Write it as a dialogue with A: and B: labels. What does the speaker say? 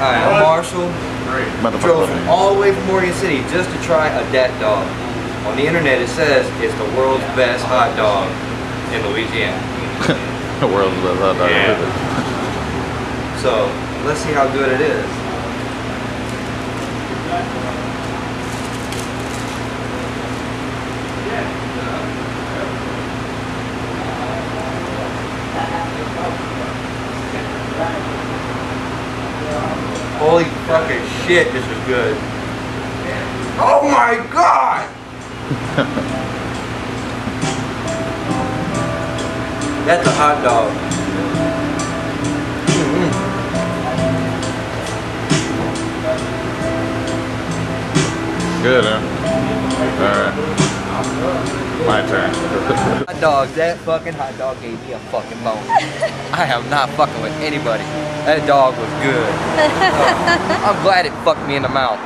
A: Hi, I'm Marshall. Drove from all the way from Morgan City just to try a Dat Dog. On the internet it says it's the world's best hot dog in Louisiana.
B: The world's best hot dog.
A: Yeah. So, let's see how good it is. Holy fucking shit, this is good. Oh my god! That's a hot dog.
B: Good, huh? Alright. My turn.
A: Hot dogs, that fucking hot dog gave me a fucking bone. I am not fucking with anybody. That dog was good. I'm glad it fucked me in the mouth.